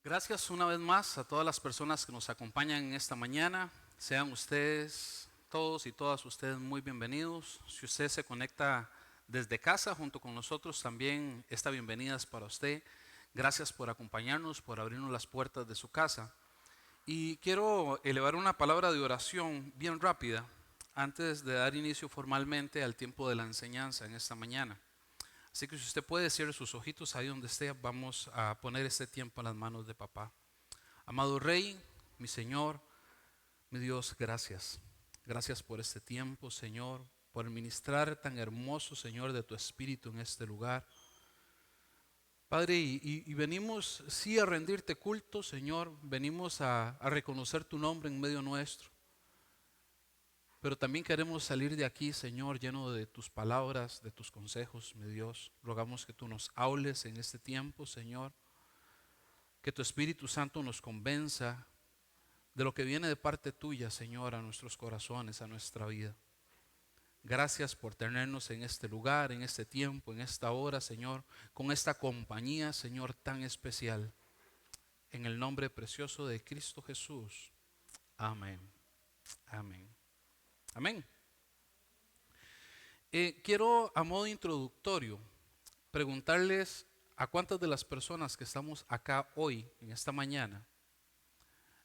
Gracias una vez más a todas las personas que nos acompañan en esta mañana. Sean ustedes, todos y todas ustedes muy bienvenidos. Si usted se conecta desde casa junto con nosotros, también esta bienvenida es para usted. Gracias por acompañarnos, por abrirnos las puertas de su casa. Y quiero elevar una palabra de oración bien rápida antes de dar inicio formalmente al tiempo de la enseñanza en esta mañana. Así que si usted puede cierre sus ojitos ahí donde esté, vamos a poner este tiempo en las manos de papá. Amado Rey, mi Señor, mi Dios, gracias. Gracias por este tiempo, Señor, por el ministrar tan hermoso, Señor, de tu Espíritu en este lugar. Padre, y venimos sí a rendirte culto, Señor, venimos a reconocer tu nombre en medio nuestro. Pero también queremos salir de aquí, Señor, lleno de tus palabras, de tus consejos, mi Dios. Rogamos que tú nos hables en este tiempo, Señor. Que tu Espíritu Santo nos convenza de lo que viene de parte tuya, Señor, a nuestros corazones, a nuestra vida. Gracias por tenernos en este lugar, en este tiempo, en esta hora, Señor, con esta compañía, Señor, tan especial. En el nombre precioso de Cristo Jesús. Amén. Amén. Amén. Quiero, a modo introductorio, preguntarles a cuántas de las personas que estamos acá hoy, en esta mañana,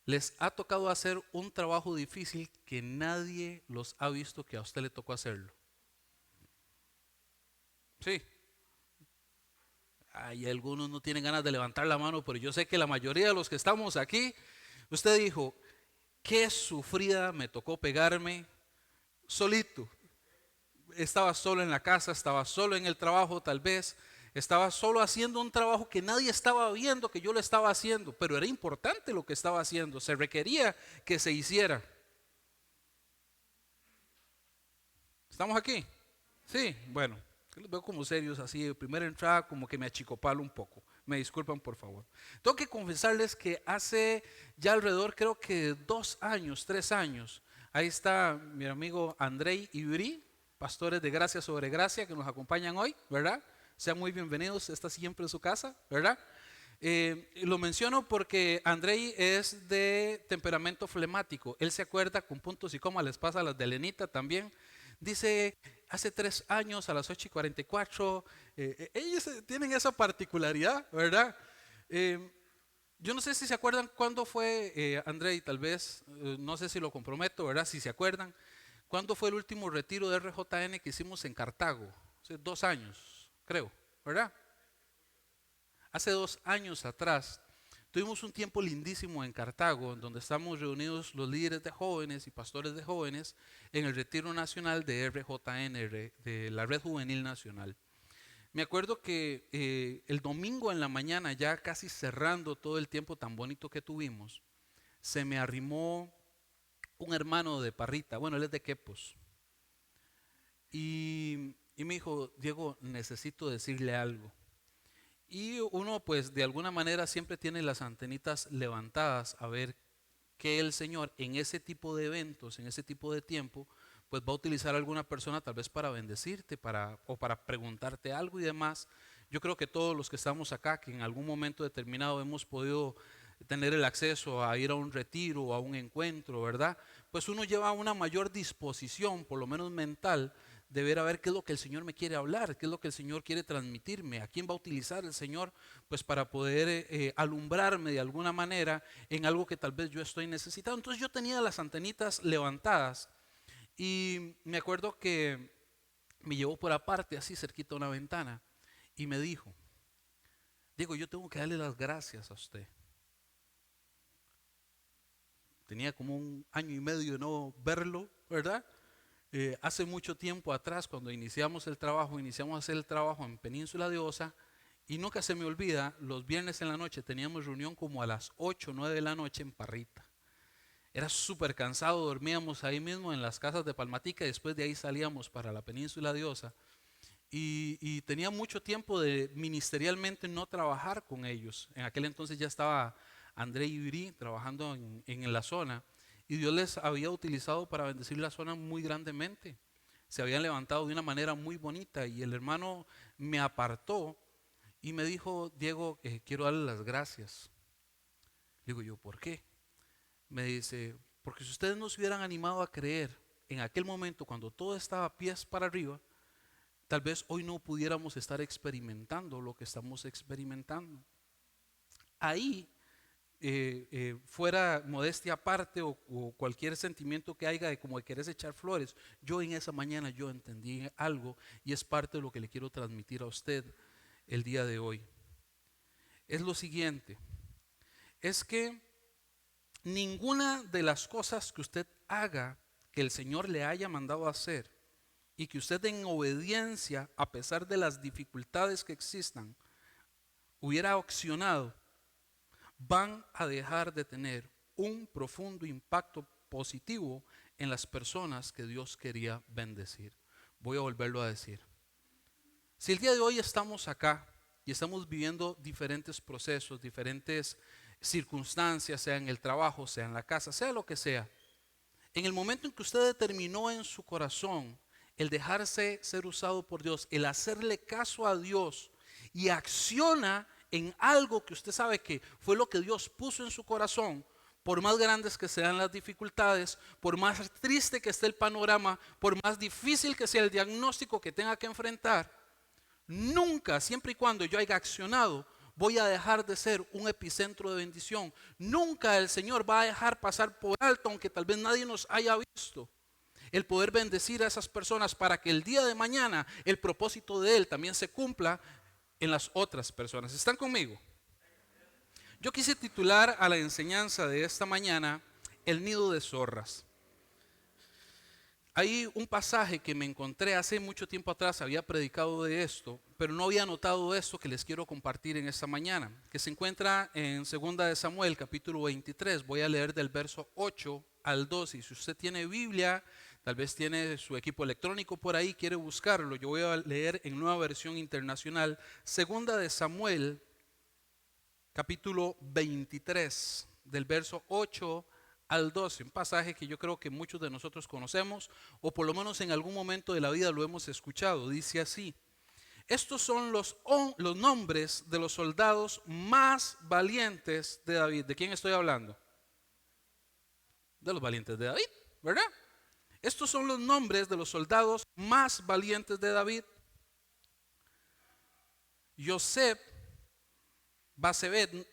les ha tocado hacer un trabajo difícil que nadie los ha visto que a usted le tocó hacerlo. Sí, hay algunos no tienen ganas de levantar la mano, pero yo sé que la mayoría de los que estamos aquí, usted dijo, qué sufrida me tocó pegarme solito. Estaba solo en la casa, estaba solo en el trabajo tal vez, estaba solo haciendo un trabajo que nadie estaba viendo que yo lo estaba haciendo, pero era importante lo que estaba haciendo, se requería que se hiciera. ¿Estamos aquí? Sí, bueno, los veo como serios así, de primera entrada como que me achicopalo un poco. Me disculpan por favor. Tengo que confesarles que hace ya alrededor creo que 2 años, 3 años, ahí está mi amigo Andrei Ibrí, pastores de Gracia sobre Gracia que nos acompañan hoy, ¿verdad? Sean muy bienvenidos, está siempre en su casa, ¿verdad? Lo menciono porque Andrei es de temperamento flemático. Él se acuerda con puntos y comas, les pasa a las de Lenita también. Dice, hace 3 años a las 8:44, ellos tienen esa particularidad, ¿verdad? Eh, yo no sé si se acuerdan cuándo fue, Andrei, tal vez, no sé si lo comprometo, ¿verdad? Si se acuerdan, ¿cuándo fue el último retiro de RJN que hicimos en Cartago? Hace 2 años, creo, ¿verdad? Hace 2 años atrás tuvimos un tiempo lindísimo en Cartago, en donde estamos reunidos los líderes de jóvenes y pastores de jóvenes en el retiro nacional de RJN, de la Red Juvenil Nacional. Me acuerdo que el domingo en la mañana, ya casi cerrando todo el tiempo tan bonito que tuvimos, se me arrimó un hermano de Parrita, bueno, él es de Quepos, y me dijo, Diego, necesito decirle algo. Y uno pues de alguna manera siempre tiene las antenitas levantadas a ver que el Señor en ese tipo de eventos, en ese tipo de tiempo, pues va a utilizar a alguna persona tal vez para bendecirte o para preguntarte algo y demás. Yo creo que todos los que estamos acá, que en algún momento determinado hemos podido tener el acceso a ir a un retiro o a un encuentro, ¿verdad? Pues uno lleva una mayor disposición, por lo menos mental, de ver a ver qué es lo que el Señor me quiere hablar, qué es lo que el Señor quiere transmitirme, a quién va a utilizar el Señor, pues para poder alumbrarme de alguna manera en algo que tal vez yo estoy necesitando. Entonces yo tenía las antenitas levantadas y me acuerdo que me llevó por aparte, así cerquita a una ventana, y me dijo, Diego, yo tengo que darle las gracias a usted. Tenía como 1 año y medio de no verlo, ¿verdad? Hace mucho tiempo atrás, cuando iniciamos a hacer el trabajo en Península de Osa, y nunca se me olvida, los viernes en la noche teníamos reunión como a las 8 o 9 de la noche en Parrita. Era súper cansado, dormíamos ahí mismo en las casas de Palmatica y después de ahí salíamos para la Península de Osa. Y tenía mucho tiempo de ministerialmente no trabajar con ellos. En aquel entonces ya estaba André Ibrí trabajando en la zona y Dios les había utilizado para bendecir la zona muy grandemente. Se habían levantado de una manera muy bonita y el hermano me apartó y me dijo, Diego, quiero darle las gracias. Digo yo, ¿por qué? Me dice, porque si ustedes no se hubieran animado a creer en aquel momento cuando todo estaba pies para arriba, tal vez hoy no pudiéramos estar experimentando lo que estamos experimentando. Ahí, fuera modestia aparte o cualquier sentimiento que haya de como de querer echar flores, yo en esa mañana yo entendí algo y es parte de lo que le quiero transmitir a usted el día de hoy. Es lo siguiente, es que ninguna de las cosas que usted haga que el Señor le haya mandado a hacer y que usted en obediencia, a pesar de las dificultades que existan, hubiera accionado, van a dejar de tener un profundo impacto positivo en las personas que Dios quería bendecir. Voy a volverlo a decir. Si el día de hoy estamos acá y estamos viviendo diferentes procesos, diferentes circunstancias, sea en el trabajo, sea en la casa, sea lo que sea, en el momento en que usted determinó en su corazón el dejarse ser usado por Dios, el hacerle caso a Dios y acciona en algo que usted sabe que fue lo que Dios puso en su corazón, por más grandes que sean las dificultades, por más triste que esté el panorama, por más difícil que sea el diagnóstico que tenga que enfrentar, nunca, siempre y cuando yo haya accionado, voy a dejar de ser un epicentro de bendición. Nunca el Señor va a dejar pasar por alto, aunque tal vez nadie nos haya visto, el poder bendecir a esas personas para que el día de mañana el propósito de Él también se cumpla en las otras personas. ¿Están conmigo? Yo quise titular a la enseñanza de esta mañana El nido de zorras. Hay un pasaje que me encontré hace mucho tiempo atrás, había predicado de esto, pero no había notado esto que les quiero compartir en esta mañana, que se encuentra en 2 de Samuel, capítulo 23. Voy a leer del verso 8 al 12. Y si usted tiene Biblia, tal vez tiene su equipo electrónico por ahí, quiere buscarlo, yo voy a leer en Nueva Versión Internacional, 2 de Samuel, capítulo 23, del verso 8 al 12, un pasaje que yo creo que muchos de nosotros conocemos o por lo menos en algún momento de la vida lo hemos escuchado. Dice así: estos son los nombres de los soldados más valientes de David. ¿De quién estoy hablando? De los valientes de David, ¿verdad? Estos son los nombres de los soldados más valientes de David: Joseph, Basebet.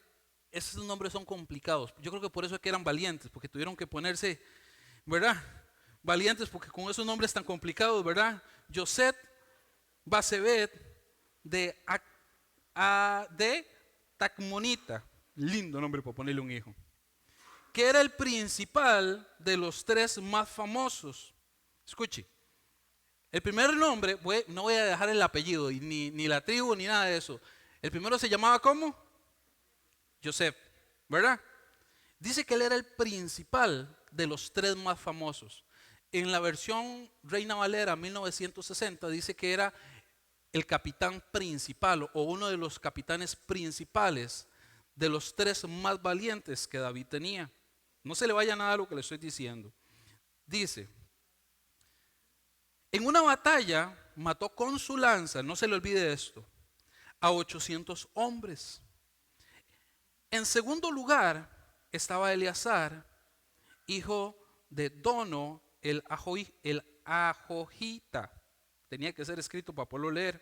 Esos nombres son complicados. Yo creo que por eso es que eran valientes, porque tuvieron que ponerse, ¿verdad? Valientes, porque con esos nombres tan complicados, ¿verdad? Joseph, Basebet, de Tacmonita. Lindo nombre para ponerle un hijo. Que era el principal de los tres más famosos. Escuche. El primer nombre, no voy a dejar el apellido, ni la tribu, ni nada de eso. El primero se llamaba ¿cómo? Joseph, ¿verdad? Dice que él era el principal de los tres más famosos. En la versión Reina Valera 1960 dice que era el capitán principal o uno de los capitanes principales de los tres más valientes que David tenía. No se le vaya nada a lo que le estoy diciendo. Dice, en una batalla mató con su lanza, no se le olvide esto, a 800 hombres. En segundo lugar estaba Eleazar, hijo de Dono, el Ajojita. Tenía que ser escrito para poderlo leer.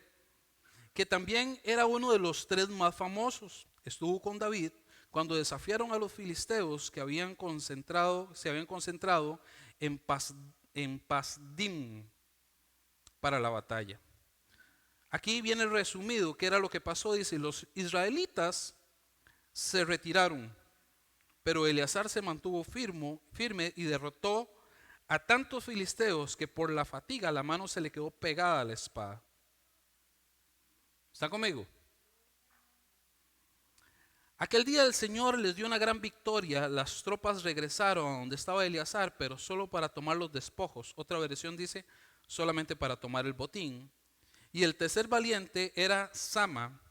Que también era uno de los tres más famosos. Estuvo con David cuando desafiaron a los filisteos que se habían concentrado en Pasdim para la batalla. Aquí viene resumido qué era lo que pasó. Dice, los israelitas se retiraron, pero Eleazar se mantuvo firme y derrotó a tantos filisteos que por la fatiga la mano se le quedó pegada a la espada. ¿Están conmigo? Aquel día el Señor les dio una gran victoria. Las tropas regresaron a donde estaba Eleazar, pero solo para tomar los despojos. Otra versión dice solamente para tomar el botín. Y el tercer valiente era Sama,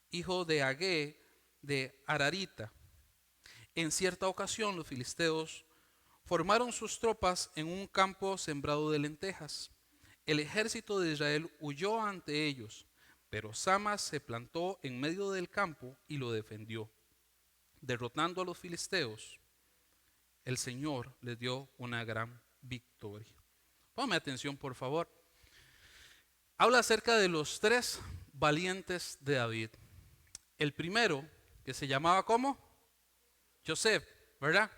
hijo de Agé de Ararita. En cierta ocasión los filisteos formaron sus tropas en un campo sembrado de lentejas. El ejército de Israel huyó ante ellos, pero Sama se plantó en medio del campo y lo defendió. derrotando a los filisteos, el Señor les dio una gran victoria. Póngame atención, por favor. Habla acerca de los tres valientes de David. El primero, que se llamaba ¿cómo? Joseph, ¿verdad?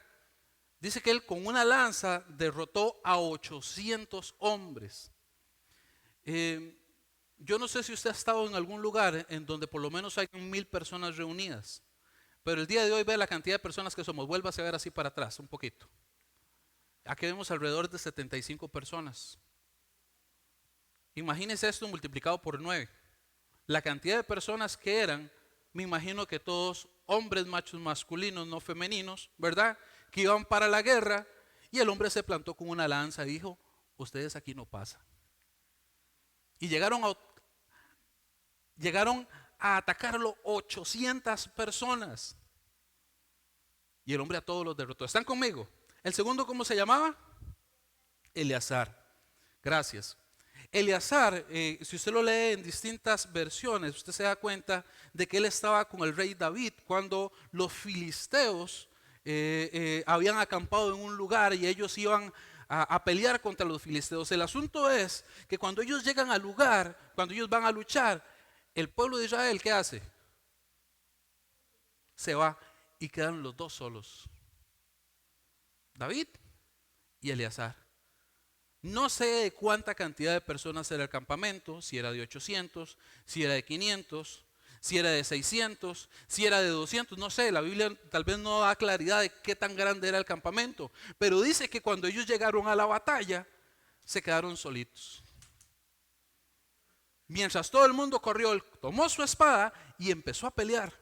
Dice que él con una lanza derrotó a 800 hombres. Yo no sé si usted ha estado en algún lugar en donde por lo menos hay 1000 personas reunidas, pero el día de hoy ve la cantidad de personas que somos. Vuélvase a ver así para atrás un poquito. Aquí vemos alrededor de 75 personas. Imagínese esto multiplicado por 9. La cantidad de personas que eran, me imagino que todos hombres machos masculinos, no femeninos, ¿verdad? Que iban para la guerra, y el hombre se plantó con una lanza y dijo: ustedes aquí no pasan. Y llegaron a atacarlo 800 personas. Y el hombre a todos los derrotó. ¿Están conmigo? El segundo, ¿cómo se llamaba? Eleazar. Gracias. Eleazar, si usted lo lee en distintas versiones, usted se da cuenta de que él estaba con el rey David cuando los filisteos habían acampado en un lugar y ellos iban a pelear contra los filisteos. El asunto es que cuando ellos llegan al lugar, cuando ellos van a luchar, el pueblo de Israel, ¿qué hace? Se va y quedan los dos solos, David y Eleazar. No sé de cuánta cantidad de personas era el campamento, si era de 800, si era de 500, si era de 600, si era de 200, no sé, la Biblia tal vez no da claridad de qué tan grande era el campamento, pero dice que cuando ellos llegaron a la batalla, se quedaron solitos. Mientras todo el mundo corrió, él tomó su espada y empezó a pelear.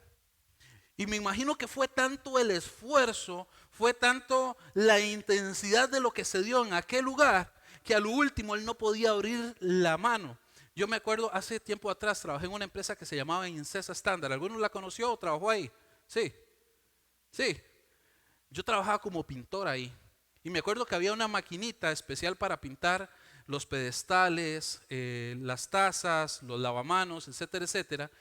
Y me imagino que fue tanto el esfuerzo, fue tanto la intensidad de lo que se dio en aquel lugar, que a lo último él no podía abrir la mano. Yo me acuerdo, hace tiempo atrás trabajé en una empresa que se llamaba Incesa Standard. ¿Alguno la conoció o trabajó ahí? Sí, sí. Yo trabajaba como pintor ahí. Y me acuerdo que había una maquinita especial para pintar los pedestales, las tazas, los lavamanos, etcétera, etcétera.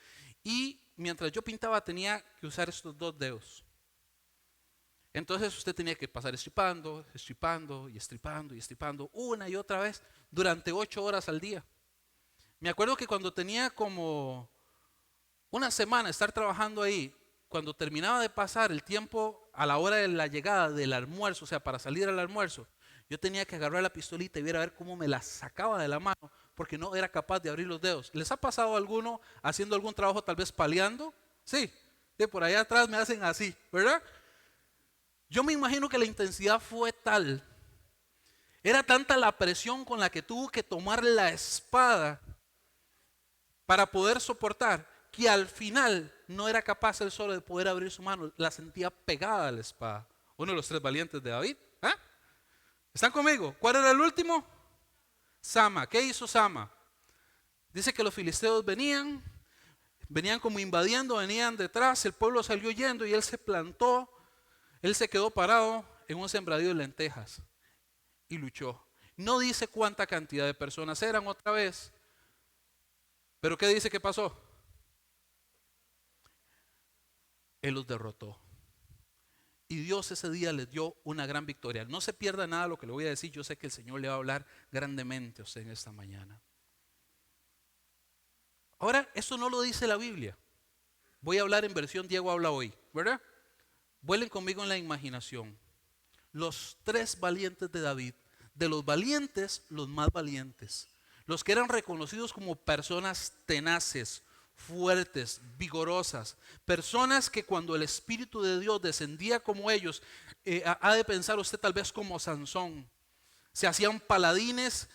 Y mientras yo pintaba tenía que usar estos dos dedos. Entonces usted tenía que pasar estripando, estripando y estripando y estripando una y otra vez durante 8 horas al día. Me acuerdo que cuando tenía como una semana estar trabajando ahí, cuando terminaba de pasar el tiempo a la hora de la llegada del almuerzo, o sea, para salir al almuerzo, yo tenía que agarrar la pistolita y ver a ver cómo me la sacaba de la mano, porque no era capaz de abrir los dedos. ¿Les ha pasado a alguno haciendo algún trabajo tal vez paliando? Sí, de por allá atrás me hacen así, ¿verdad? Yo me imagino que la intensidad fue tal, era tanta la presión con la que tuvo que tomar la espada para poder soportar, que al final no era capaz él solo de poder abrir su mano, la sentía pegada a la espada. Uno de los 3 valientes de David. ¿Ah? ¿Están conmigo? ¿Cuál era el último? Sama. ¿Qué hizo Sama? Dice que los filisteos venían como invadiendo, venían detrás, el pueblo salió yendo y él se plantó, él se quedó parado en un sembradío de lentejas y luchó. No dice cuánta cantidad de personas eran otra vez, pero ¿qué dice que pasó? Él los derrotó. Y Dios ese día les dio una gran victoria. No se pierda nada de lo que le voy a decir. Yo sé que el Señor le va a hablar grandemente a usted en esta mañana. Ahora, eso no lo dice la Biblia. Voy a hablar en versión Diego habla hoy, ¿verdad? Vuelen conmigo en la imaginación. Los 3 valientes de David. De los valientes, los más valientes. Los que eran reconocidos como personas tenaces, fuertes, vigorosas, personas que cuando el Espíritu de Dios descendía como ellos, ha de pensar usted tal vez como Sansón, se hacían paladines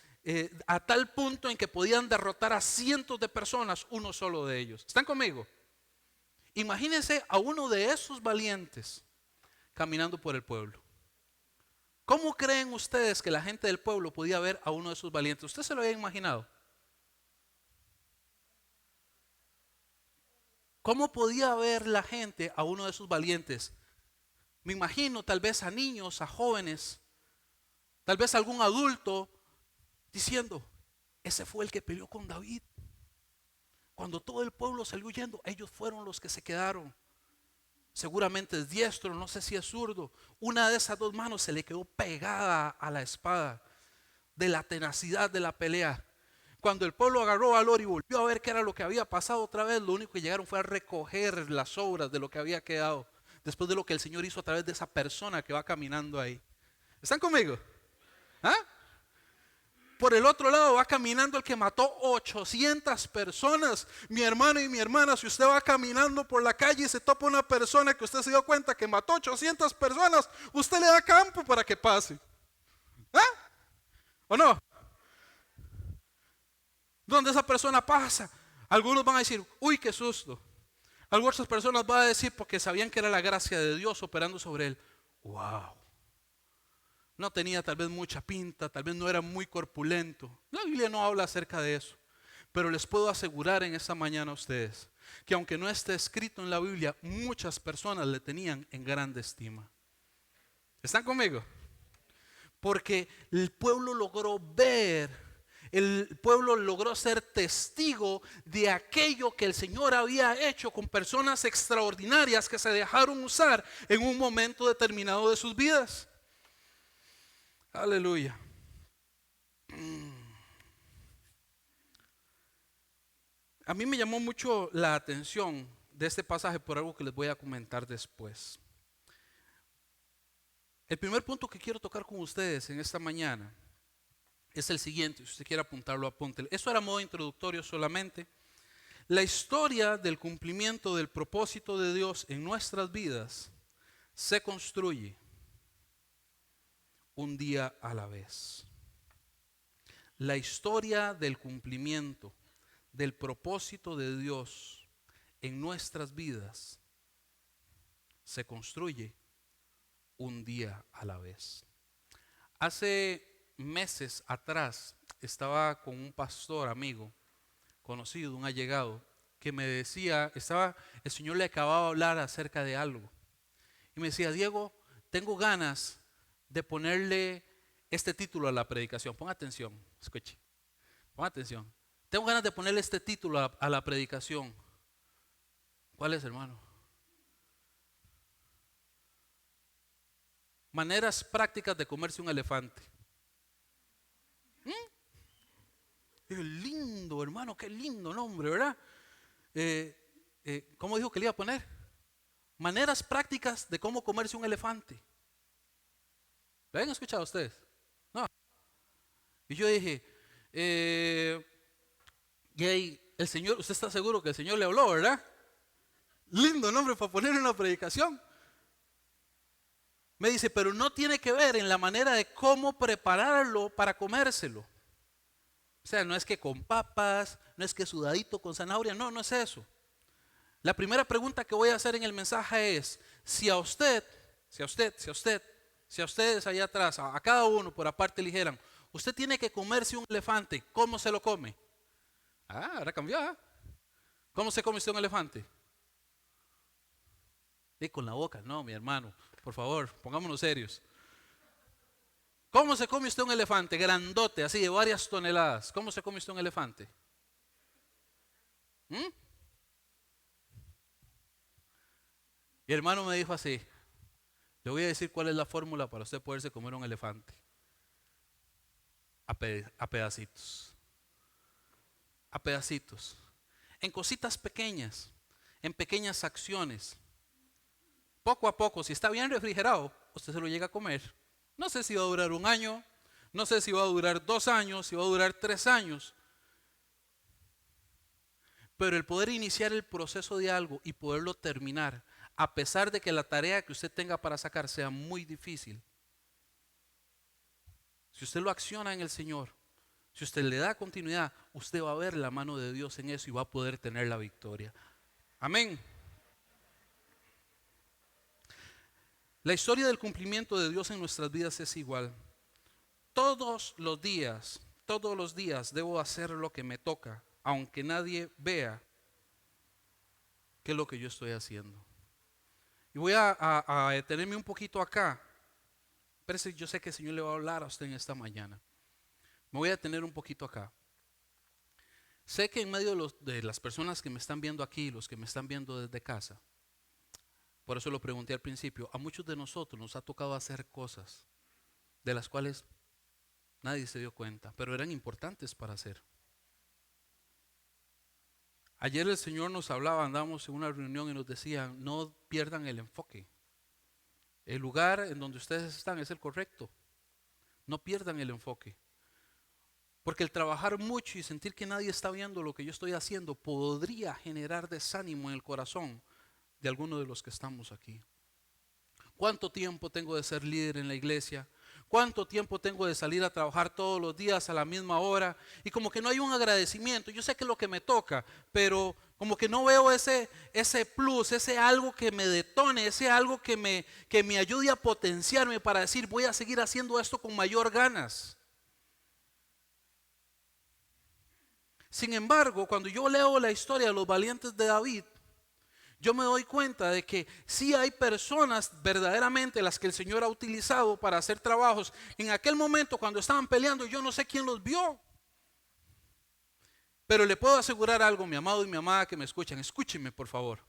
a tal punto en que podían derrotar a cientos de personas, uno solo de ellos. ¿Están conmigo? Imagínense a uno de esos valientes caminando por el pueblo. ¿Cómo creen ustedes que la gente del pueblo podía ver a uno de esos valientes? ¿Usted se lo había imaginado? ¿Cómo podía ver la gente a uno de esos valientes? Me imagino tal vez a niños, a jóvenes, tal vez a algún adulto diciendo: ese fue el que peleó con David. Cuando todo el pueblo salió huyendo, ellos fueron los que se quedaron. seguramente es diestro, no sé si es zurdo. Una de esas dos manos se le quedó pegada a la espada de la tenacidad de la pelea. Cuando el pueblo agarró valor y volvió a ver qué era lo que había pasado otra vez, lo único que llegaron fue a recoger las sobras de lo que había quedado, después de lo que el Señor hizo a través de esa persona que va caminando ahí. ¿Están conmigo? ¿Ah? Por el otro lado va caminando el que mató 800 personas. Mi hermano y mi hermana, si usted va caminando por la calle y se topa una persona que usted se dio cuenta que mató 800 personas, usted le da campo para que pase. ¿Ah? ¿O no? Donde esa persona pasa, algunos van a decir, uy, qué susto. Algunas otras personas van a decir, porque sabían que era la gracia de Dios operando sobre él, wow. No tenía tal vez mucha pinta, tal vez no era muy corpulento. La Biblia no habla acerca de eso. Pero les puedo asegurar en esta mañana a ustedes que aunque no esté escrito en la Biblia, muchas personas le tenían en grande estima. ¿Están conmigo? Porque el pueblo logró ver, el pueblo logró ser testigo de aquello que el Señor había hecho con personas extraordinarias que se dejaron usar en un momento determinado de sus vidas. Aleluya. A mí me llamó mucho la atención de este pasaje por algo que les voy a comentar después. El primer punto que quiero tocar con ustedes en esta mañana es el siguiente. Si usted quiere apuntarlo, apúntelo. Eso era modo introductorio solamente. La historia del cumplimiento del propósito de Dios en nuestras vidas se construye un día a la vez. La historia del cumplimiento del propósito de Dios en nuestras vidas se construye un día a la vez. Hace meses atrás estaba con un pastor amigo, conocido, un allegado, que me decía, el Señor le acababa de hablar acerca de algo. Y me decía, Diego, tengo ganas de ponerle este título a la predicación. Ponga atención, escuche, ponga atención. Tengo ganas de ponerle este título a la predicación. ¿Cuál es, hermano? Maneras prácticas de comerse un elefante. Qué lindo, hermano, qué lindo nombre, ¿verdad? ¿Cómo dijo que le iba a poner? Maneras prácticas de cómo comerse un elefante. ¿Lo habían escuchado ustedes? No. Y yo dije, y ahí el Señor, usted está seguro que el Señor le habló, ¿verdad? Lindo nombre para poner en una predicación. Me dice, pero no tiene que ver en la manera de cómo prepararlo para comérselo. O sea, no es que con papas, no es que sudadito con zanahoria, no, no es eso. La primera pregunta que voy a hacer en el mensaje es, si a ustedes allá atrás, a cada uno por aparte le dijeran, usted tiene que comerse un elefante, ¿cómo se lo come? Ah, ahora cambió, ¿eh? ¿Cómo se come usted un elefante? Con la boca, no, mi hermano, por favor, pongámonos serios. ¿Cómo se come usted un elefante? Grandote, así de varias toneladas. ¿Cómo se come usted un elefante? ¿Mm? Y el hermano me dijo así, le voy a decir cuál es la fórmula para usted poderse comer un elefante. A pedacitos. A pedacitos. En cositas pequeñas, en pequeñas acciones. Poco a poco, si está bien refrigerado, usted se lo llega a comer. No sé si va a durar un año, no sé si va a durar 2 años, si va a durar 3 años. Pero el poder iniciar el proceso de algo y poderlo terminar, a pesar de que la tarea que usted tenga para sacar sea muy difícil, si usted lo acciona en el Señor, si usted le da continuidad, usted va a ver la mano de Dios en eso y va a poder tener la victoria. Amén. La historia del cumplimiento de Dios en nuestras vidas es igual. Todos los días debo hacer lo que me toca, aunque nadie vea qué es lo que yo estoy haciendo. Y voy a detenerme un poquito acá. Pero yo sé que el Señor le va a hablar a usted en esta mañana. Me voy a detener un poquito acá. Sé que en medio de las personas que me están viendo aquí, los que me están viendo desde casa, Por eso lo pregunté al principio. A muchos de nosotros nos ha tocado hacer cosas de las cuales nadie se dio cuenta, pero eran importantes para hacer. Ayer el Señor nos hablaba, andábamos en una reunión y nos decía, no pierdan el enfoque. El lugar en donde ustedes están es el correcto. No pierdan el enfoque. Porque el trabajar mucho y sentir que nadie está viendo lo que yo estoy haciendo podría generar desánimo en el corazón de algunos de los que estamos aquí. ¿Cuánto tiempo tengo de ser líder en la iglesia? ¿Cuánto tiempo tengo de salir a trabajar todos los días a la misma hora? Y como que no hay un agradecimiento. Yo sé que es lo que me toca, pero como que no veo ese plus, ese algo que me detone, ese algo que me ayude a potenciarme para decir voy a seguir haciendo esto con mayor ganas. Sin embargo, cuando yo leo la historia de los valientes de David, yo me doy cuenta de que sí hay personas verdaderamente las que el Señor ha utilizado para hacer trabajos. En aquel momento cuando estaban peleando, yo no sé quién los vio. Pero le puedo asegurar algo, mi amado y mi amada que me escuchan, escúchenme por favor.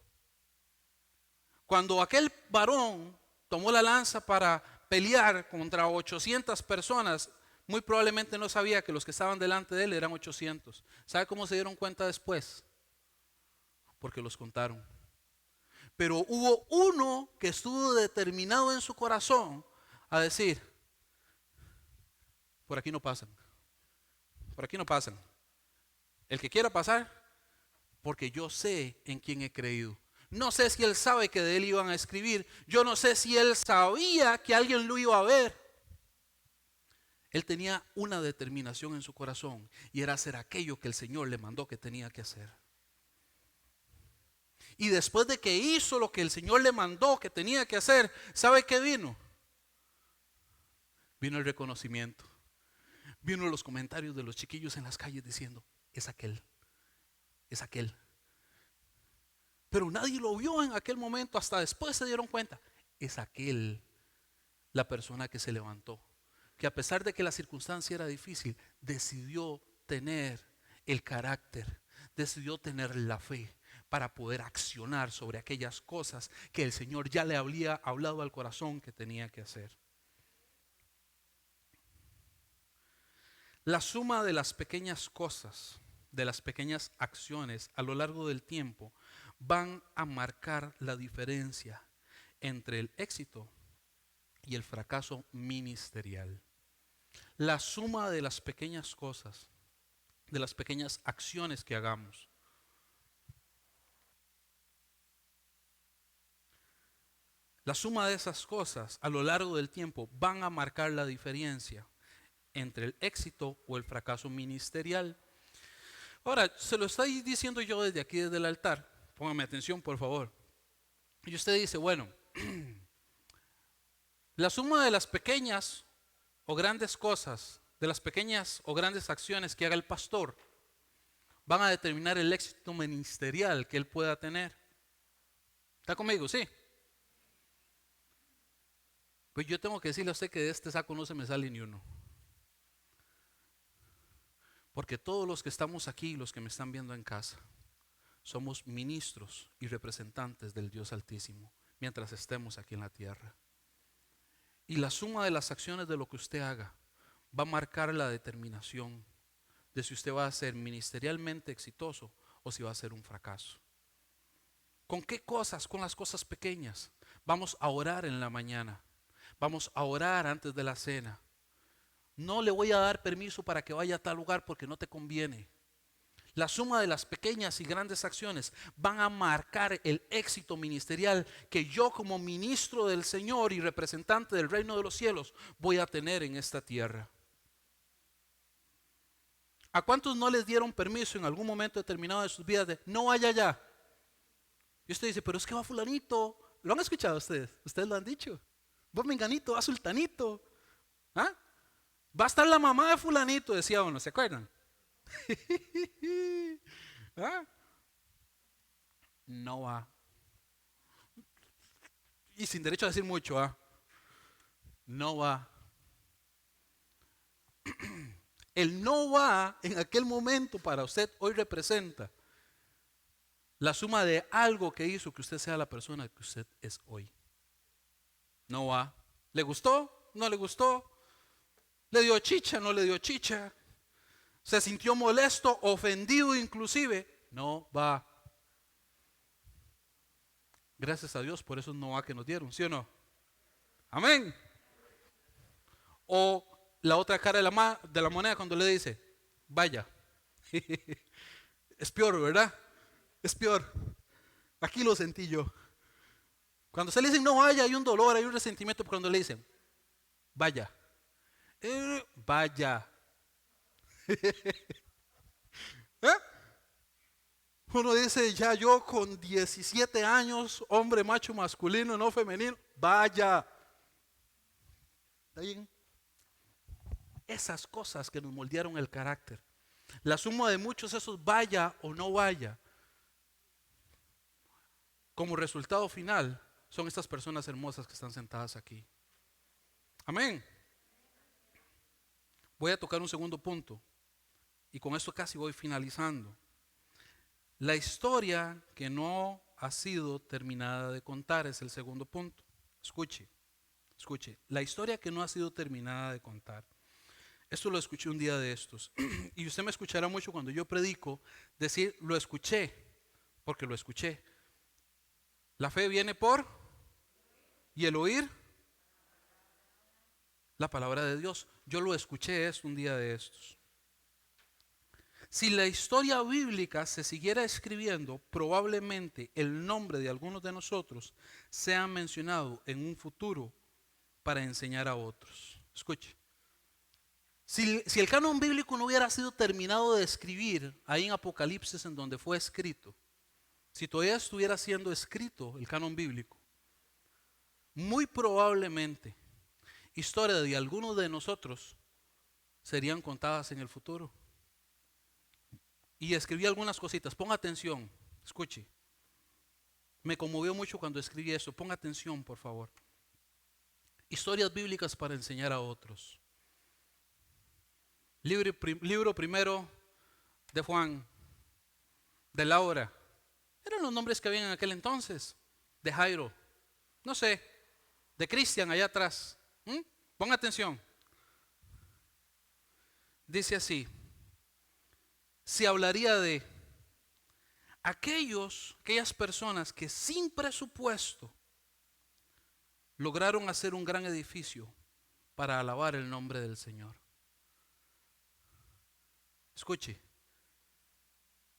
Cuando aquel varón tomó la lanza para pelear contra 800 personas, muy probablemente no sabía que los que estaban delante de él eran 800. ¿Sabe cómo se dieron cuenta después? Porque los contaron. Pero hubo uno que estuvo determinado en su corazón a decir, por aquí no pasan, por aquí no pasan. El que quiera pasar, porque yo sé en quién he creído. No sé si él sabe que de él iban a escribir. Yo no sé si él sabía que alguien lo iba a ver. Él tenía una determinación en su corazón y era hacer aquello que el Señor le mandó que tenía que hacer. Y después de que hizo lo que el Señor le mandó que tenía que hacer, ¿sabe qué vino? Vino el reconocimiento. Vino los comentarios de los chiquillos en las calles diciendo, es aquel, es aquel. Pero nadie lo vio en aquel momento, hasta después se dieron cuenta, es aquel, la persona que se levantó, que a pesar de que la circunstancia era difícil, decidió tener el carácter, decidió tener la fe para poder accionar sobre aquellas cosas que el Señor ya le había hablado al corazón que tenía que hacer. La suma de las pequeñas cosas, de las pequeñas acciones a lo largo del tiempo van a marcar la diferencia entre el éxito y el fracaso ministerial. La suma de las pequeñas cosas, de las pequeñas acciones que hagamos. La suma de esas cosas a lo largo del tiempo van a marcar la diferencia entre el éxito o el fracaso ministerial. Ahora, se lo estoy diciendo yo desde aquí, desde el altar. Póngame atención, por favor. Y usted dice, bueno, la suma de las pequeñas o grandes cosas, de las pequeñas o grandes acciones que haga el pastor, van a determinar el éxito ministerial que él pueda tener. ¿Está conmigo? Sí. Pues yo tengo que decirle a usted que de este saco no se me sale ni uno. Porque todos los que estamos aquí, los que me están viendo en casa, somos ministros y representantes del Dios Altísimo mientras estemos aquí en la tierra. Y la suma de las acciones de lo que usted haga va a marcar la determinación de si usted va a ser ministerialmente exitoso o si va a ser un fracaso. ¿Con qué cosas? Con las cosas pequeñas. Vamos a orar en la mañana. Vamos a orar antes de la cena. No le voy a dar permiso para que vaya a tal lugar porque no te conviene. La suma de las pequeñas y grandes acciones van a marcar el éxito ministerial que yo como ministro del Señor y representante del reino de los cielos voy a tener en esta tierra. ¿A cuántos no les dieron permiso en algún momento determinado de sus vidas de no vaya allá? Y usted dice, pero es que va fulanito. ¿Lo han escuchado ustedes? ¿Ustedes lo han dicho? Va menganito, va sultanito. ¿Ah? Va a estar la mamá de fulanito, decía uno, ¿se acuerdan? ¿Ah? No va. Y sin derecho a decir mucho, ¿ah? No va. El no va en aquel momento para usted hoy representa la suma de algo que hizo que usted sea la persona que usted es hoy. Noah, ¿le gustó? ¿No le gustó? ¿Le dio chicha? ¿No le dio chicha? ¿Se sintió molesto, ofendido inclusive? No va. Gracias a Dios por esos Noah que nos dieron, ¿sí o no? Amén. O la otra cara de la moneda cuando le dice, vaya. Es peor, ¿verdad? Es peor. Aquí lo sentí yo. Cuando se le dicen no vaya, hay un dolor, hay un resentimiento. Cuando le dicen, vaya. Vaya. ¿Eh? Uno dice, ya yo con 17 años, hombre macho masculino, no femenino, vaya. ¿Está bien? Esas cosas que nos moldearon el carácter. La suma de muchos esos vaya o no vaya, como resultado final, son estas personas hermosas que están sentadas aquí. Amén. Voy a tocar un segundo punto y con esto casi voy finalizando. La historia que no ha sido terminada de contar es el segundo punto. Escuche, escuche. La historia que no ha sido terminada de contar. Esto lo escuché un día de estos. Y usted me escuchará mucho cuando yo predico decir lo escuché, porque lo escuché. La fe viene por y el oír la palabra de Dios. Yo lo escuché esto un día de estos. Si la historia bíblica se siguiera escribiendo, probablemente el nombre de algunos de nosotros sea mencionado en un futuro para enseñar a otros. Escuche. Si el canon bíblico no hubiera sido terminado de escribir ahí en Apocalipsis en donde fue escrito, si todavía estuviera siendo escrito el canon bíblico, muy probablemente historias de algunos de nosotros serían contadas en el futuro. Y escribí algunas cositas, ponga atención, escuche. Me conmovió mucho cuando escribí eso, ponga atención por favor. Historias bíblicas para enseñar a otros. Libro primero de Juan, de Laura. Eran los nombres que había en aquel entonces. De Jairo, no sé, de Cristian allá atrás. Ponga atención. Dice así, se hablaría de aquellas personas que sin presupuesto lograron hacer un gran edificio para alabar el nombre del Señor. Escuche,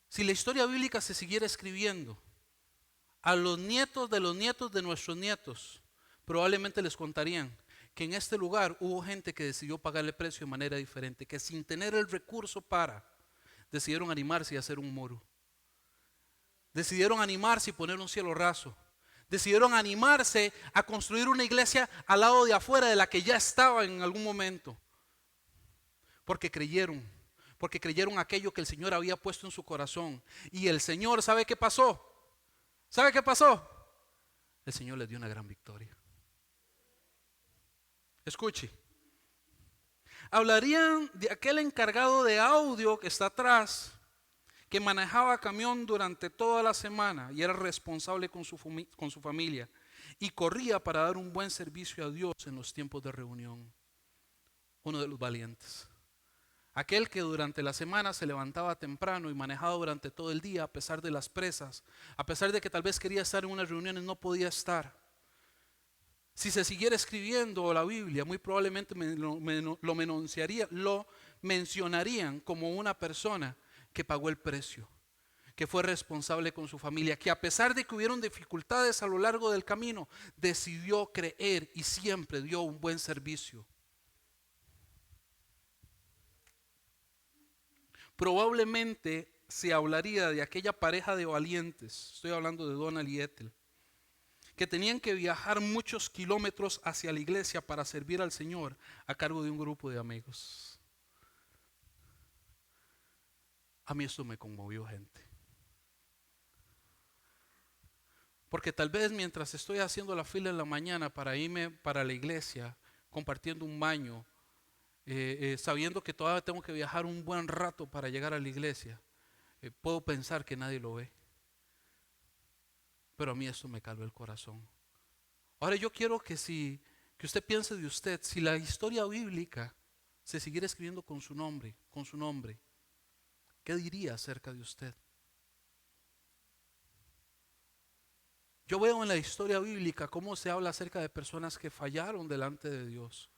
si la historia bíblica se siguiera escribiendo, a los nietos de nuestros nietos, probablemente les contarían que en este lugar hubo gente que decidió pagar el precio de manera diferente, que sin tener el recurso decidieron animarse y hacer un muro. Decidieron animarse y poner un cielo raso. Decidieron animarse a construir una iglesia al lado de afuera de la que ya estaba en algún momento. Porque creyeron aquello que el Señor había puesto en su corazón. Y el Señor, ¿sabe qué pasó? ¿Sabe qué pasó? El Señor les dio una gran victoria. Escuche. Hablarían de aquel encargado de audio que está atrás, que manejaba camión durante toda la semana y era responsable con su familia y corría para dar un buen servicio a Dios en los tiempos de reunión. Uno de los valientes. Aquel que durante la semana se levantaba temprano y manejaba durante todo el día a pesar de las presas, a pesar de que tal vez quería estar en unas reuniones, no podía estar. Si se siguiera escribiendo la Biblia, muy probablemente lo mencionarían como una persona que pagó el precio, que fue responsable con su familia, que a pesar de que hubieron dificultades a lo largo del camino, decidió creer y siempre dio un buen servicio. Probablemente se hablaría de aquella pareja de valientes, estoy hablando de Donald y Ethel, que tenían que viajar muchos kilómetros hacia la iglesia para servir al Señor a cargo de un grupo de amigos. A mí esto me conmovió, gente. Porque tal vez mientras estoy haciendo la fila en la mañana para irme para la iglesia, compartiendo un baño, sabiendo que todavía tengo que viajar un buen rato para llegar a la iglesia, puedo pensar que nadie lo ve. pero a mí esto me caló el corazón. Ahora yo quiero que usted piense de usted, si la historia bíblica se siguiera escribiendo con su nombre, ¿qué diría acerca de usted? Yo veo en la historia bíblica cómo se habla acerca de personas que fallaron delante de Dios.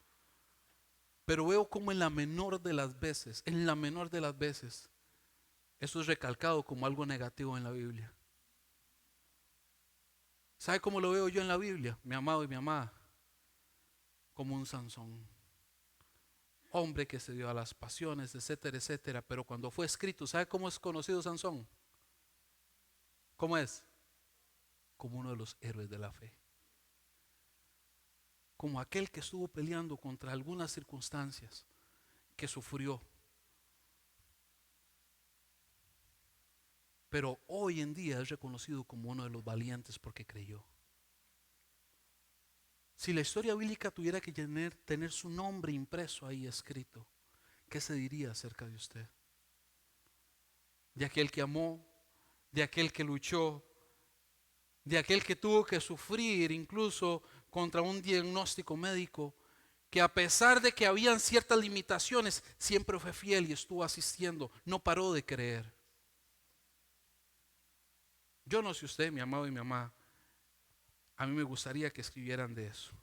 Pero veo cómo en la menor de las veces, eso es recalcado como algo negativo en la Biblia. ¿Sabe cómo lo veo yo en la Biblia, mi amado y mi amada? Como un Sansón. Hombre que se dio a las pasiones, etcétera, etcétera. Pero cuando fue escrito, ¿sabe cómo es conocido Sansón? ¿Cómo es? Como uno de los héroes de la fe. Como aquel que estuvo peleando contra algunas circunstancias, que sufrió. Pero hoy en día es reconocido como uno de los valientes porque creyó. Si la historia bíblica tuviera que tener su nombre impreso ahí escrito, ¿qué se diría acerca de usted? De aquel que amó, de aquel que luchó, de aquel que tuvo que sufrir incluso contra un diagnóstico médico, que a pesar de que habían ciertas limitaciones, siempre fue fiel y estuvo asistiendo, no paró de creer. Yo no sé usted, mi amado y mi amada, a mí me gustaría que escribieran de eso.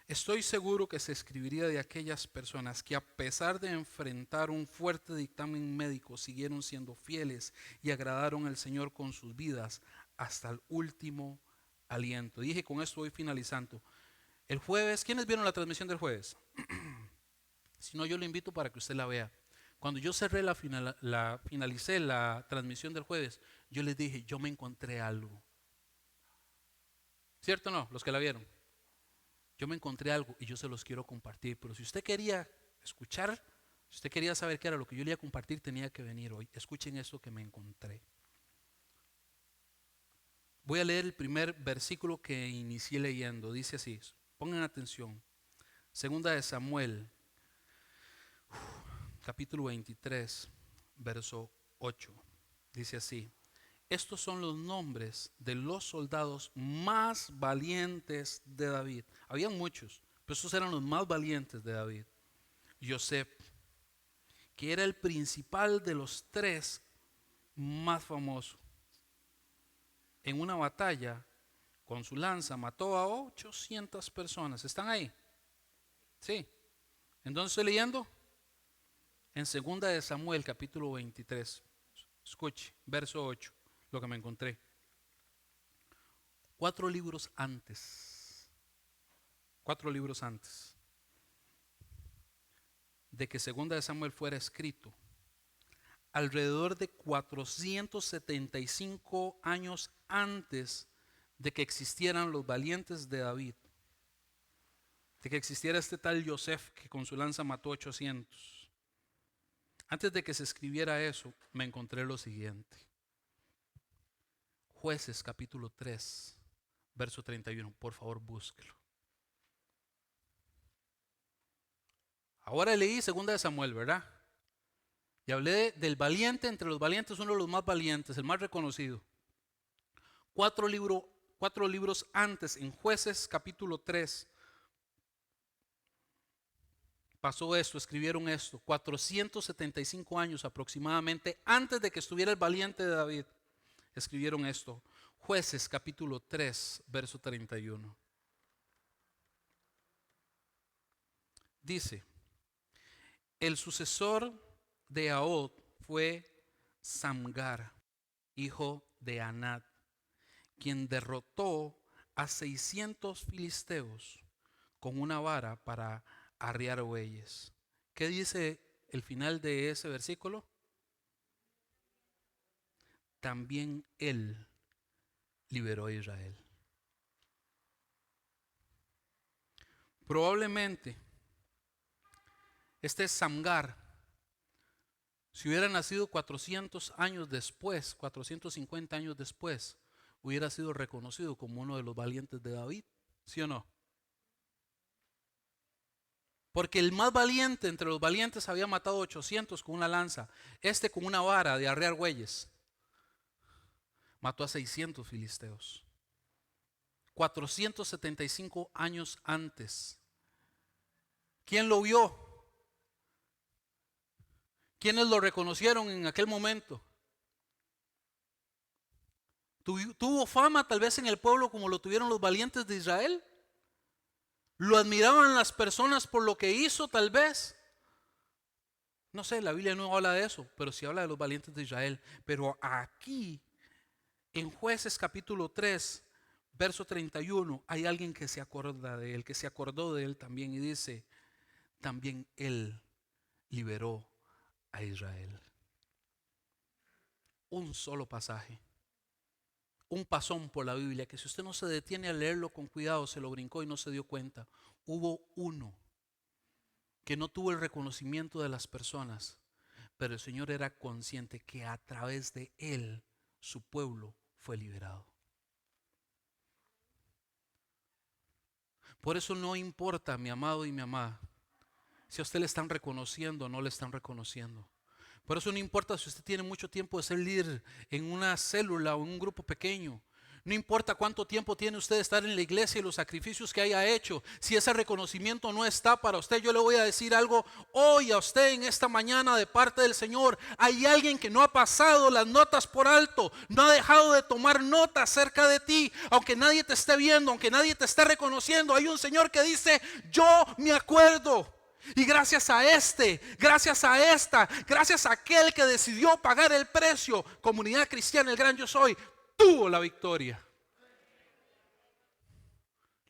Estoy seguro que se escribiría de aquellas personas que a pesar de enfrentar un fuerte dictamen médico, siguieron siendo fieles y agradaron al Señor con sus vidas hasta el último aliento. Dije, con esto voy finalizando. El jueves, ¿quiénes vieron la transmisión del jueves? Si no, yo lo invito para que usted la vea. Cuando yo cerré finalicé la transmisión del jueves, yo les dije, yo me encontré algo. ¿Cierto o no? Los que la vieron. Yo me encontré algo y yo se los quiero compartir. Pero si usted quería escuchar, si usted quería saber qué era lo que yo le iba a compartir, tenía que venir hoy. Escuchen esto que me encontré. Voy a leer el primer versículo que inicié leyendo. Dice así, pongan atención. Segunda de Samuel, capítulo 23, verso 8. Dice así. Estos son los nombres de los soldados más valientes de David. Habían muchos, pero estos eran los más valientes de David. Joseph, que era el principal de los tres más famosos. En una batalla, con su lanza, mató a 800 personas. ¿Están ahí? Sí. Entonces estoy leyendo en 2 de Samuel, capítulo 23. Escuche, verso 8. Lo que me encontré. 4 libros antes de que Segunda de Samuel fuera escrito, alrededor de 475 años antes de que existieran los valientes de David, de que existiera este tal Joseph que con su lanza mató 800. Antes de que se escribiera eso, me encontré lo siguiente. Jueces capítulo 3, verso 31. Por favor, búsquelo. Ahora leí 2 de Samuel, ¿verdad? Y hablé del valiente entre los valientes, uno de los más valientes, el más reconocido. 4 libros antes, en Jueces capítulo 3, pasó esto, escribieron esto, 475 años aproximadamente antes de que estuviera el valiente de David. Escribieron esto. Jueces capítulo 3, verso 31. Dice, el sucesor de Ahod fue Samgar, hijo de Anat, quien derrotó a 600 filisteos con una vara para arriar bueyes. ¿Qué dice el final de ese versículo? También él liberó a Israel. Probablemente este Samgar, si hubiera nacido 400 años después, 450 años después, hubiera sido reconocido como uno de los valientes de David, ¿sí o no? Porque el más valiente entre los valientes había matado 800 con una lanza, este con una vara de arriar bueyes. mató a 600 filisteos. 475 años antes. ¿Quién lo vio? ¿Quiénes lo reconocieron en aquel momento? ¿Tuvo fama tal vez en el pueblo como lo tuvieron los valientes de Israel? ¿Lo admiraban las personas por lo que hizo tal vez? No sé, la Biblia no habla de eso, pero sí habla de los valientes de Israel. Pero aquí, en Jueces capítulo 3, verso 31, hay alguien que se acuerda de él, que se acordó de él también y dice, también él liberó a Israel. Un solo pasaje, un pasón por la Biblia, que si usted no se detiene a leerlo con cuidado, se lo brincó y no se dio cuenta. Hubo uno que no tuvo el reconocimiento de las personas, pero el Señor era consciente que a través de él su pueblo fue liberado. Por eso no importa, mi amado y mi amada, si a usted le están reconociendo o no le están reconociendo. Por eso no importa si usted tiene mucho tiempo de ser líder en una célula o en un grupo pequeño. No importa cuánto tiempo tiene usted de estar en la iglesia y los sacrificios que haya hecho. Si ese reconocimiento no está para usted, yo le voy a decir algo hoy a usted en esta mañana de parte del Señor. Hay alguien que no ha pasado las notas por alto, no ha dejado de tomar nota acerca de ti. Aunque nadie te esté viendo, aunque nadie te esté reconociendo, hay un Señor que dice, yo me acuerdo. Y gracias a gracias a esta, gracias a aquel que decidió pagar el precio, Comunidad Cristiana, el Gran Yo Soy, tuvo la victoria.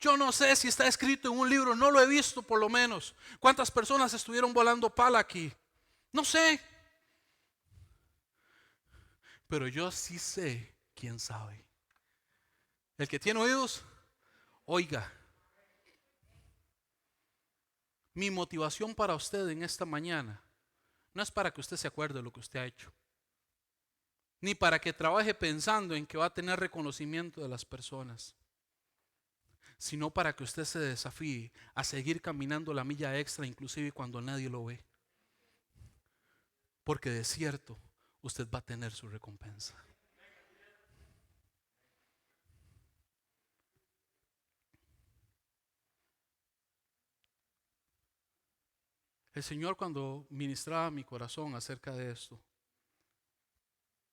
Yo no sé si está escrito en un libro, no lo he visto por lo menos. ¿Cuántas personas estuvieron volando pala aquí? No sé. Pero yo sí sé quién sabe. El que tiene oídos, oiga. Mi motivación para usted en esta mañana no es para que usted se acuerde de lo que usted ha hecho, ni para que trabaje pensando en que va a tener reconocimiento de las personas, sino para que usted se desafíe a seguir caminando la milla extra, inclusive cuando nadie lo ve. Porque de cierto, usted va a tener su recompensa. El Señor, cuando ministraba mi corazón acerca de esto,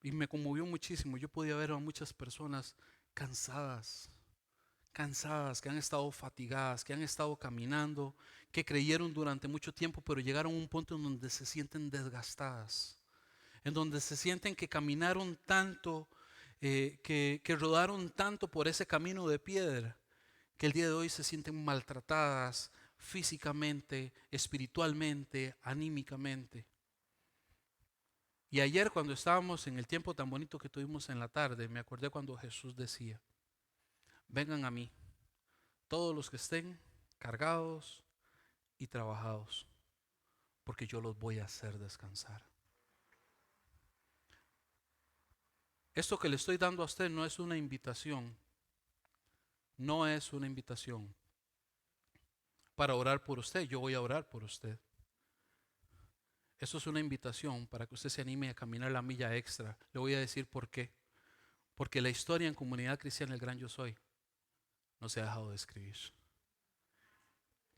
y me conmovió muchísimo, yo podía ver a muchas personas cansadas, que han estado fatigadas, que han estado caminando, que creyeron durante mucho tiempo, pero llegaron a un punto en donde se sienten desgastadas, en donde se sienten que caminaron tanto, que rodaron tanto por ese camino de piedra, que el día de hoy se sienten maltratadas físicamente, espiritualmente, anímicamente. Y ayer, cuando estábamos en el tiempo tan bonito que tuvimos en la tarde, me acordé cuando Jesús decía, vengan a mí, todos los que estén cargados y trabajados, porque yo los voy a hacer descansar. Esto que le estoy dando a usted no es una invitación, no es una invitación para orar por usted. Yo voy a orar por usted. Esto es una invitación para que usted se anime a caminar la milla extra. Le voy a decir por qué. Porque la historia en Comunidad Cristiana, el Gran Yo Soy, no se ha dejado de escribir.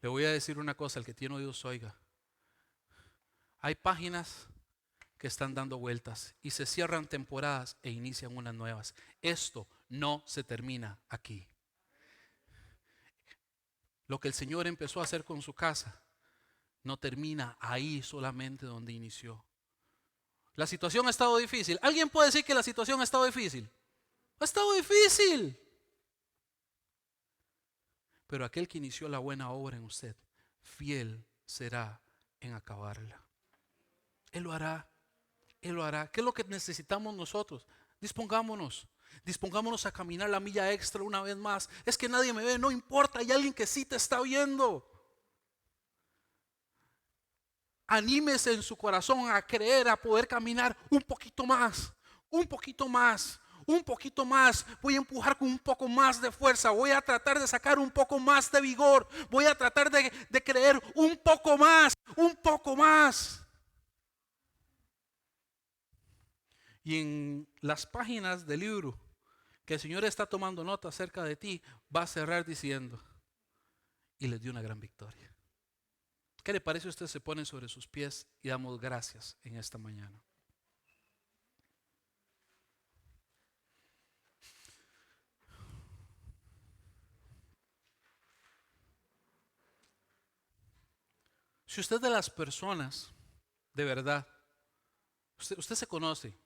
Le voy a decir una cosa, el que tiene oídos oiga. Hay páginas que están dando vueltas y se cierran temporadas e inician unas nuevas. Esto no se termina aquí. Lo que el Señor empezó a hacer con su casa no termina ahí solamente donde inició. La situación ha estado difícil. ¿Alguien puede decir que la situación ha estado difícil? Ha estado difícil. Pero aquel que inició la buena obra en usted, fiel será en acabarla. Él lo hará. Él lo hará. ¿Qué es lo que necesitamos nosotros? Dispongámonos a caminar la milla extra una vez más. Es que nadie me ve, no importa, hay alguien que sí te está viendo. Anímese en su corazón a creer, a poder caminar un poquito más, un poquito más, un poquito más. Voy a empujar con un poco más de fuerza, voy a tratar de sacar un poco más de vigor, voy a tratar de creer un poco más, un poco más. Y en las páginas del libro que el Señor está tomando nota acerca de ti, va a cerrar diciendo, y les dio una gran victoria. ¿Qué le parece a usted se pone sobre sus pies y damos gracias en esta mañana? Si usted es de las personas, de verdad, usted se conoce,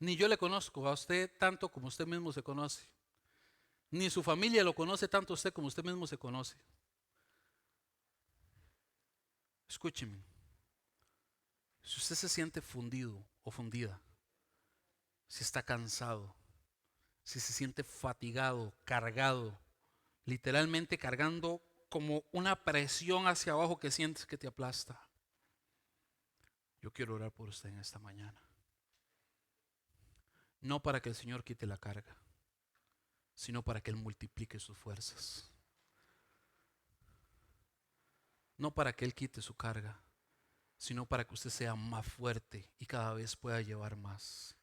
ni yo le conozco a usted tanto como usted mismo se conoce, ni su familia lo conoce tanto a usted como usted mismo se conoce. Escúcheme, si usted se siente fundido o fundida, si está cansado, si se siente fatigado, cargado, literalmente cargando como una presión hacia abajo que sientes que te aplasta, yo quiero orar por usted en esta mañana. No para que el Señor quite la carga, sino para que Él multiplique sus fuerzas. No para que Él quite su carga, sino para que usted sea más fuerte y cada vez pueda llevar más.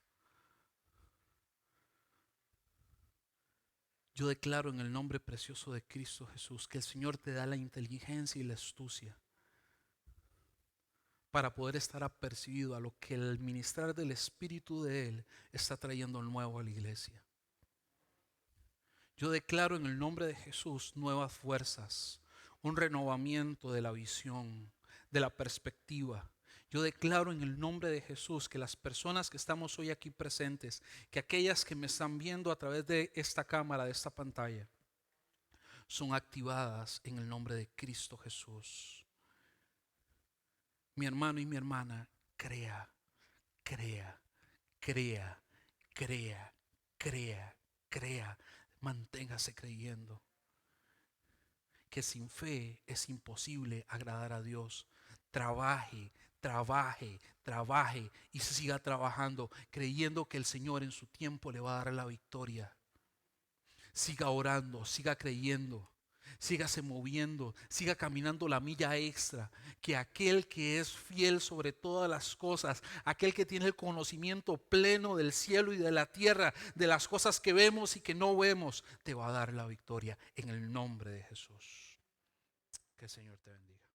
Yo declaro en el nombre precioso de Cristo Jesús que el Señor te da la inteligencia y la astucia para poder estar apercibido a lo que el ministrar del Espíritu de Él está trayendo nuevo a la iglesia. Yo declaro en el nombre de Jesús nuevas fuerzas, un renovamiento de la visión, de la perspectiva. Yo declaro en el nombre de Jesús que las personas que estamos hoy aquí presentes, que aquellas que me están viendo a través de esta cámara, de esta pantalla, son activadas en el nombre de Cristo Jesús. Mi hermano y mi hermana, crea, crea, crea, crea, crea, crea. Manténgase creyendo que sin fe es imposible agradar a Dios. Trabaje, trabaje, trabaje y siga trabajando, creyendo que el Señor en su tiempo le va a dar la victoria. Siga orando, siga creyendo, sígase moviendo, siga caminando la milla extra, que aquel que es fiel sobre todas las cosas, aquel que tiene el conocimiento pleno del cielo y de la tierra, de las cosas que vemos y que no vemos, te va a dar la victoria en el nombre de Jesús. Que el Señor te bendiga.